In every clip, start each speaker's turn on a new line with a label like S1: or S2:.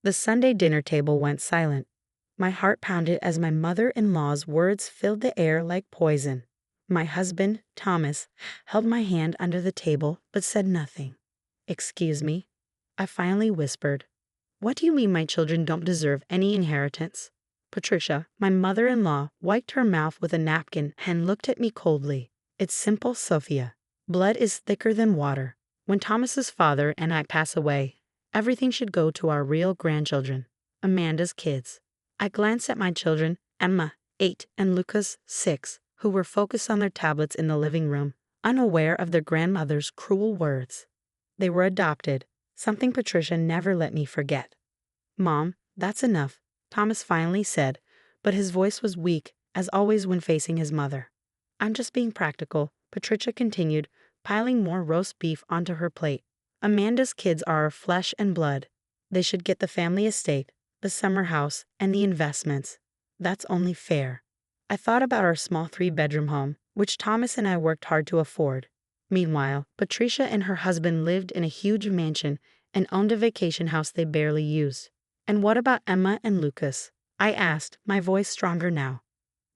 S1: The Sunday dinner table went silent. My heart pounded as my mother-in-law's words filled the air like poison. My husband, Thomas, held my hand under the table but said nothing. "Excuse me," I finally whispered. "What do you mean my children don't deserve any inheritance?" Patricia, my mother-in-law, wiped her mouth with a napkin and looked at me coldly. "It's simple, Sophia. Blood is thicker than water. When Thomas's father and I pass away, everything should go to our real grandchildren, Amanda's kids." I glanced at my children, Emma, 8, and Lucas, 6, who were focused on their tablets in the living room, unaware of their grandmother's cruel words. They were adopted, something Patricia never let me forget. "Mom, that's enough," Thomas finally said, but his voice was weak, as always when facing his mother. "I'm just being practical," Patricia continued, piling more roast beef onto her plate. "Amanda's kids are our flesh and blood. They should get the family estate, the summer house, and the investments. That's only fair." I thought about our small 3-bedroom home, which Thomas and I worked hard to afford. Meanwhile, Patricia and her husband lived in a huge mansion and owned a vacation house they barely used. "And what about Emma and Lucas?" I asked, my voice stronger now.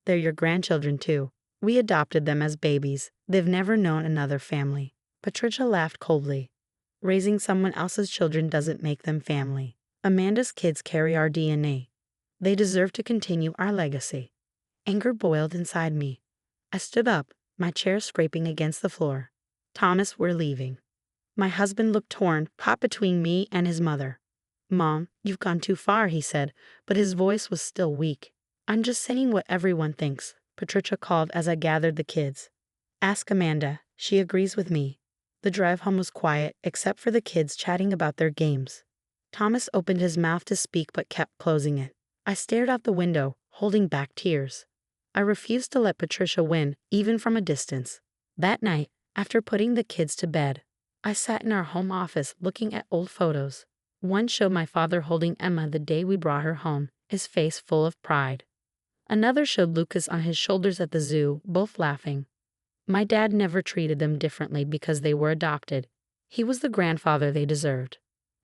S1: "They're your grandchildren too. We adopted them as babies. They've never known another family." Patricia laughed coldly. "Raising someone else's children doesn't make them family. Amanda's kids carry our DNA. They deserve to continue our legacy." Anger boiled inside me. I stood up, my chair scraping against the floor. "Thomas, we're leaving." My husband looked torn, caught between me and his mother. "Mom, you've gone too far," he said, but his voice was still weak. "I'm just saying what everyone thinks," Patricia called as I gathered the kids. "Ask Amanda. She agrees with me." The drive home was quiet, except for the kids chatting about their games. Thomas opened his mouth to speak but kept closing it. I stared out the window, holding back tears. I refused to let Patricia win, even from a distance. That night, after putting the kids to bed, I sat in our home office looking at old photos. One showed my father holding Emma the day we brought her home, his face full of pride. Another showed Lucas on his shoulders at the zoo, both laughing. My dad never treated them differently because they were adopted. He was the grandfather they deserved.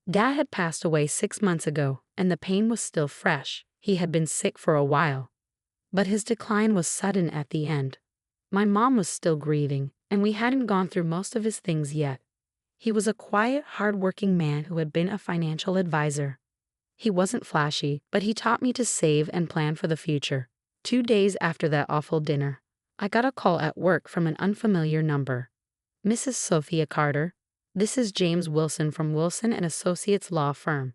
S1: Dad had passed away 6 months ago, and the pain was still fresh. He had been sick for a while. But his decline was sudden at the end. My mom was still grieving, and we hadn't gone through most of his things yet. He was a quiet, hard-working man who had been a financial advisor. He wasn't flashy, but he taught me to save and plan for the future. 2 days after that awful dinner, I got a call at work from an unfamiliar number. "Mrs. Sophia Carter, this is James Wilson from Wilson and Associates Law Firm.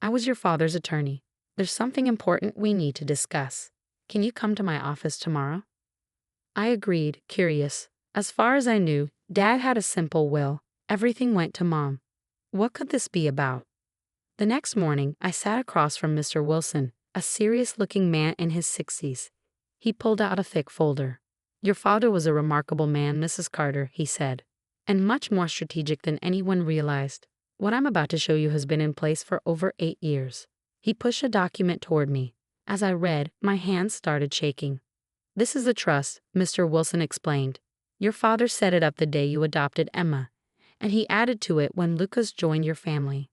S1: I was your father's attorney. There's something important we need to discuss. Can you come to my office tomorrow?" I agreed, curious. As far as I knew, Dad had a simple will. Everything went to Mom. What could this be about? The next morning, I sat across from Mr. Wilson, a serious-looking man in his 60s. He pulled out a thick folder. "Your father was a remarkable man, Mrs. Carter," he said, "and much more strategic than anyone realized. What I'm about to show you has been in place for over 8 years. He pushed a document toward me. As I read, my hands started shaking. "This is the trust," Mr. Wilson explained. "Your father set it up the day you adopted Emma, and he added to it when Lucas joined your family."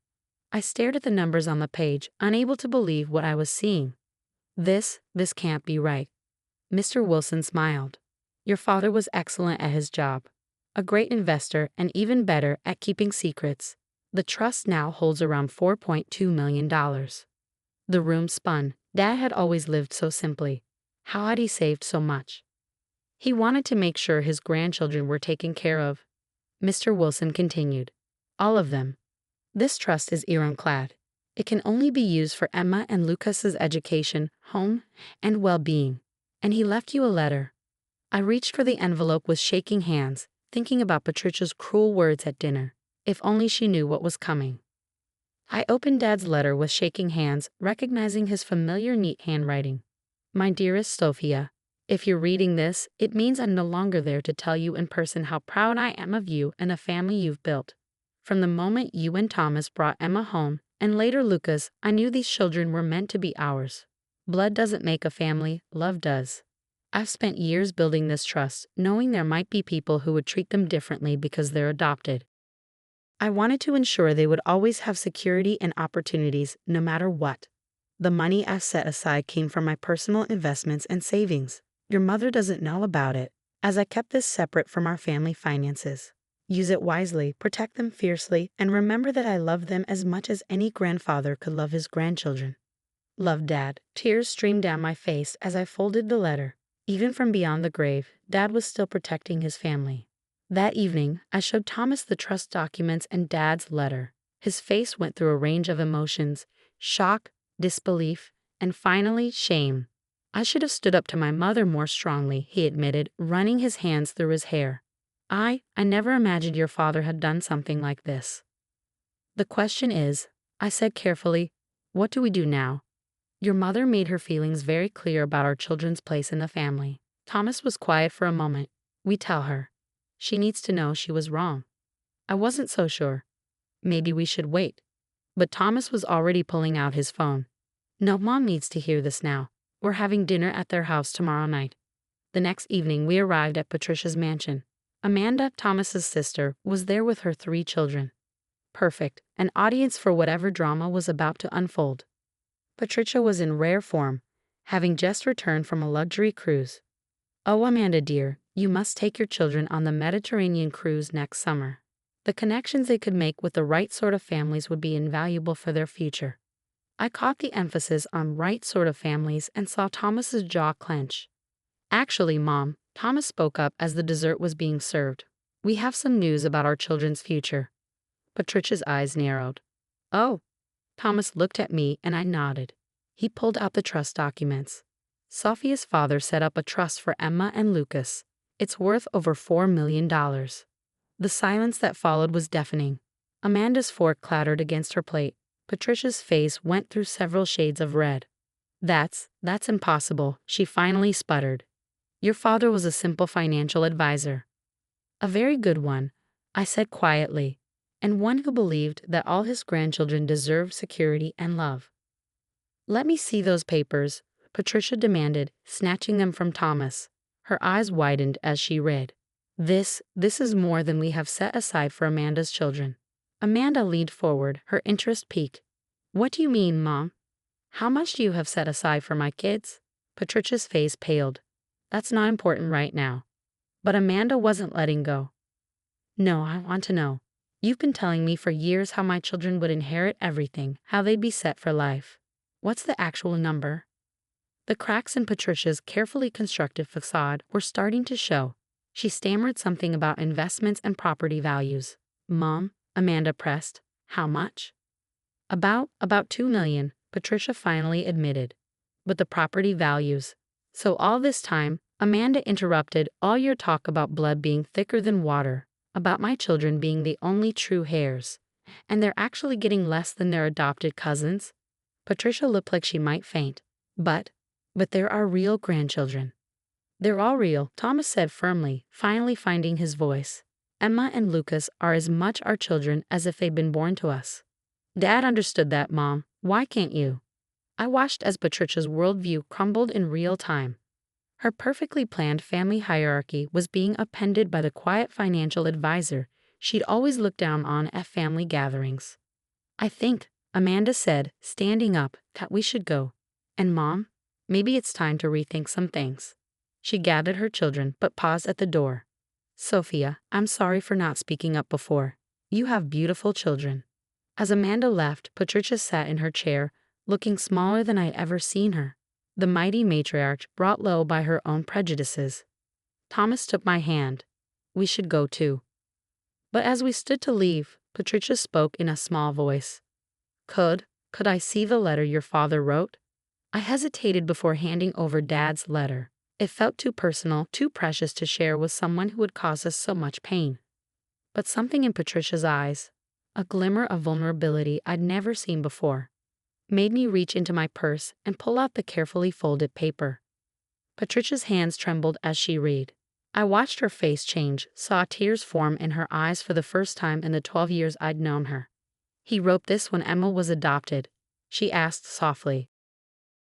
S1: I stared at the numbers on the page, unable to believe what I was seeing. This can't be right." Mr. Wilson smiled. "Your father was excellent at his job, a great investor, and even better at keeping secrets. The trust now holds around $4.2 million. The room spun. Dad had always lived so simply. How had he saved so much? He wanted to make sure his grandchildren were taken care of. Mr. Wilson continued. "All of them. This trust is ironclad. It can only be used for Emma and Lucas's education, home, and well-being. And he left you a letter." I reached for the envelope with shaking hands, thinking about Patricia's cruel words at dinner. If only she knew what was coming. I opened Dad's letter with shaking hands, recognizing his familiar neat handwriting. "My dearest Sophia, if you're reading this, it means I'm no longer there to tell you in person how proud I am of you and the family you've built. From the moment you and Thomas brought Emma home, and later Lucas, I knew these children were meant to be ours. Blood doesn't make a family, love does. I've spent years building this trust, knowing there might be people who would treat them differently because they're adopted. I wanted to ensure they would always have security and opportunities, no matter what. The money I set aside came from my personal investments and savings. Your mother doesn't know about it, as I kept this separate from our family finances. Use it wisely, protect them fiercely, and remember that I love them as much as any grandfather could love his grandchildren. Love, Dad. Tears streamed down my face as I folded the letter. Even from beyond the grave, Dad was still protecting his family. That evening, I showed Thomas the trust documents and Dad's letter. His face went through a range of emotions: shock, disbelief, and finally, shame. I should have stood up to my mother more strongly, he admitted, running his hands through his hair. I never imagined your father had done something like this. The question is, I said carefully, what do we do now? Your mother made her feelings very clear about our children's place in the family. Thomas was quiet for a moment. We tell her. She needs to know she was wrong. I wasn't so sure. Maybe we should wait. But Thomas was already pulling out his phone. No, Mom needs to hear this now. We're having dinner at their house tomorrow night. The next evening we arrived at Patricia's mansion. Amanda, Thomas's sister, was there with her 3 children. Perfect, an audience for whatever drama was about to unfold. Patricia was in rare form, having just returned from a luxury cruise. Oh, Amanda dear, you must take your children on the Mediterranean cruise next summer. The connections they could make with the right sort of families would be invaluable for their future. I caught the emphasis on right sort of families and saw Thomas's jaw clench. Actually, Mom, Thomas spoke up as the dessert was being served. We have some news about our children's future. Patricia's eyes narrowed. Oh. Thomas looked at me and I nodded. He pulled out the trust documents. Sophia's father set up a trust for Emma and Lucas. It's worth over $4 million. The silence that followed was deafening. Amanda's fork clattered against her plate. Patricia's face went through several shades of red. That's impossible, she finally sputtered. Your father was a simple financial advisor. A very good one, I said quietly, and one who believed that all his grandchildren deserved security and love. Let me see those papers, Patricia demanded, snatching them from Thomas. Her eyes widened as she read. This is more than we have set aside for Amanda's children. Amanda leaned forward, her interest piqued. What do you mean, Mom? How much do you have set aside for my kids? Patricia's face paled. That's not important right now. But Amanda wasn't letting go. No, I want to know. You've been telling me for years how my children would inherit everything, how they'd be set for life. What's the actual number? The cracks in Patricia's carefully constructed facade were starting to show. She stammered something about investments and property values. Mom, Amanda pressed. How much? About $2 million, Patricia finally admitted. But the property values. So all this time, Amanda interrupted, all your talk about blood being thicker than water, about my children being the only true heirs, and they're actually getting less than their adopted cousins? Patricia looked like she might faint. But there are real grandchildren. They're all real, Thomas said firmly, finally finding his voice. Emma and Lucas are as much our children as if they'd been born to us. Dad understood that, Mom. Why can't you? I watched as Patricia's worldview crumbled in real time. Her perfectly planned family hierarchy was being upended by the quiet financial advisor she'd always looked down on at family gatherings. I think, Amanda said, standing up, that we should go. And Mom, maybe it's time to rethink some things. She gathered her children but paused at the door. Sophia, I'm sorry for not speaking up before. You have beautiful children. As Amanda left, Patricia sat in her chair, looking smaller than I'd ever seen her. The mighty matriarch brought low by her own prejudices. Thomas took my hand. We should go too. But as we stood to leave, Patricia spoke in a small voice. Could I see the letter your father wrote? I hesitated before handing over Dad's letter. It felt too personal, too precious to share with someone who would cause us so much pain. But something in Patricia's eyes, a glimmer of vulnerability I'd never seen before, made me reach into my purse and pull out the carefully folded paper. Patricia's hands trembled as she read. I watched her face change, saw tears form in her eyes for the first time in the 12 years I'd known her. He wrote this when Emma was adopted, she asked softly.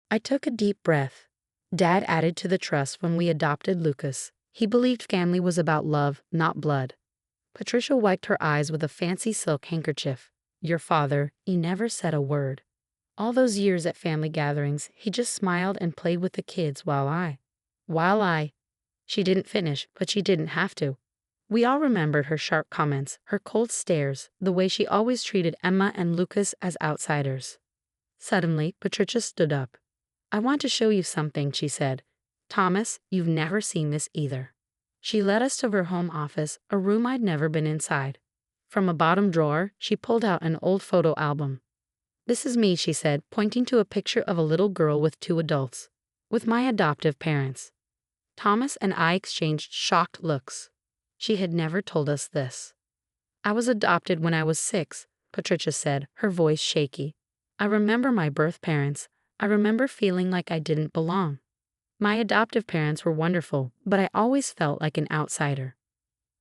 S1: I took a deep breath. Dad added to the trust when we adopted Lucas. He believed family was about love, not blood. Patricia wiped her eyes with a fancy silk handkerchief. Your father, he never said a word. All those years at family gatherings, he just smiled and played with the kids while I. She didn't finish, but she didn't have to. We all remembered her sharp comments, her cold stares, the way she always treated Emma and Lucas as outsiders. Suddenly, Patricia stood up. I want to show you something, she said. Thomas, you've never seen this either. She led us to her home office, a room I'd never been inside. From a bottom drawer, she pulled out an old photo album. This is me, she said, pointing to a picture of a little girl with two adults. With my adoptive parents. Thomas and I exchanged shocked looks. She had never told us this. I was adopted when I was 6, Patricia said, her voice shaky. I remember my birth parents. I remember feeling like I didn't belong. My adoptive parents were wonderful, but I always felt like an outsider.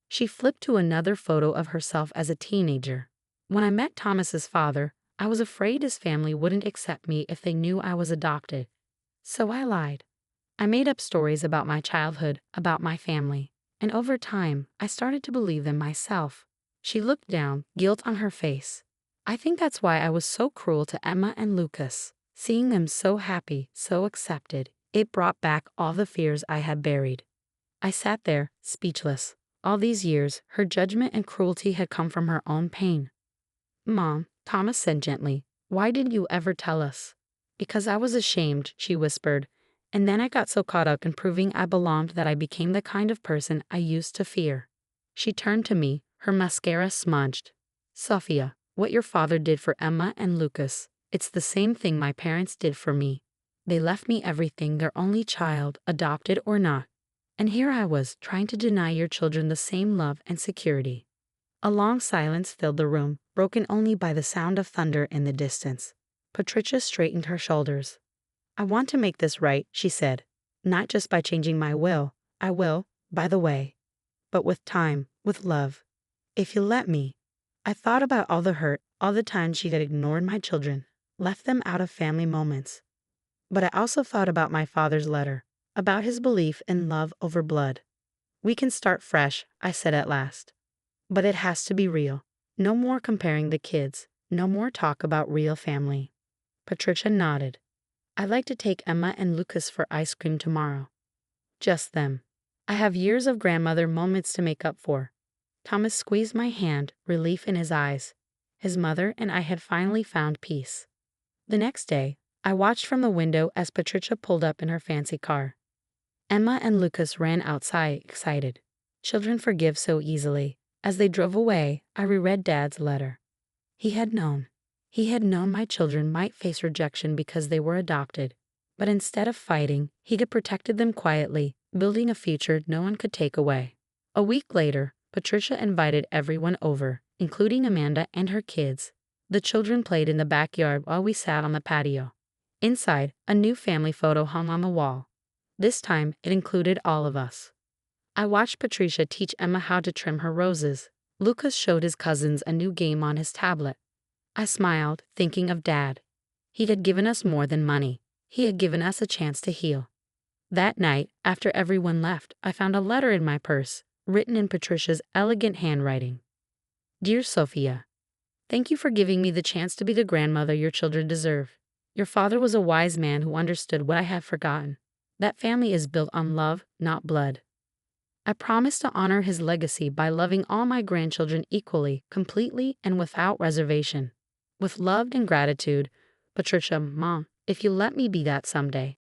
S1: She flipped to another photo of herself as a teenager. When I met Thomas's father, I was afraid his family wouldn't accept me if they knew I was adopted. So I lied. I made up stories about my childhood, about my family, and over time, I started to believe them myself. She looked down, guilt on her face. I think that's why I was so cruel to Emma and Lucas. Seeing them so happy, so accepted, it brought back all the fears I had buried. I sat there, speechless. All these years, her judgment and cruelty had come from her own pain. Mom, Thomas said gently, why didn't you ever tell us? Because I was ashamed, she whispered, and then I got so caught up in proving I belonged that I became the kind of person I used to fear. She turned to me, her mascara smudged. Sophia, what your father did for Emma and Lucas, it's the same thing my parents did for me. They left me everything, their only child, adopted or not. And here I was, trying to deny your children the same love and security. A long silence filled the room, broken only by the sound of thunder in the distance. Patricia straightened her shoulders. I want to make this right, she said. Not just by changing my will. I will, by the way. But with time, with love. If you let me. I thought about all the hurt, all the times she had ignored my children, left them out of family moments. But I also thought about my father's letter, about his belief in love over blood. We can start fresh, I said at last. But it has to be real. No more comparing the kids, no more talk about real family. Patricia nodded. I'd like to take Emma and Lucas for ice cream tomorrow. Just them. I have years of grandmother moments to make up for. Thomas squeezed my hand, relief in his eyes. His mother and I had finally found peace. The next day, I watched from the window as Patricia pulled up in her fancy car. Emma and Lucas ran outside, excited. Children forgive so easily. As they drove away, I reread Dad's letter. He had known. He had known my children might face rejection because they were adopted. But instead of fighting, he had protected them quietly, building a future no one could take away. A week later, Patricia invited everyone over, including Amanda and her kids. The children played in the backyard while we sat on the patio. Inside, a new family photo hung on the wall. This time, it included all of us. I watched Patricia teach Emma how to trim her roses. Lucas showed his cousins a new game on his tablet. I smiled, thinking of Dad. He had given us more than money. He had given us a chance to heal. That night, after everyone left, I found a letter in my purse, written in Patricia's elegant handwriting. Dear Sophia, thank you for giving me the chance to be the grandmother your children deserve. Your father was a wise man who understood what I had forgotten. That family is built on love, not blood. I promise to honor his legacy by loving all my grandchildren equally, completely, and without reservation. With love and gratitude, Patricia, Mom, if you let me be that someday.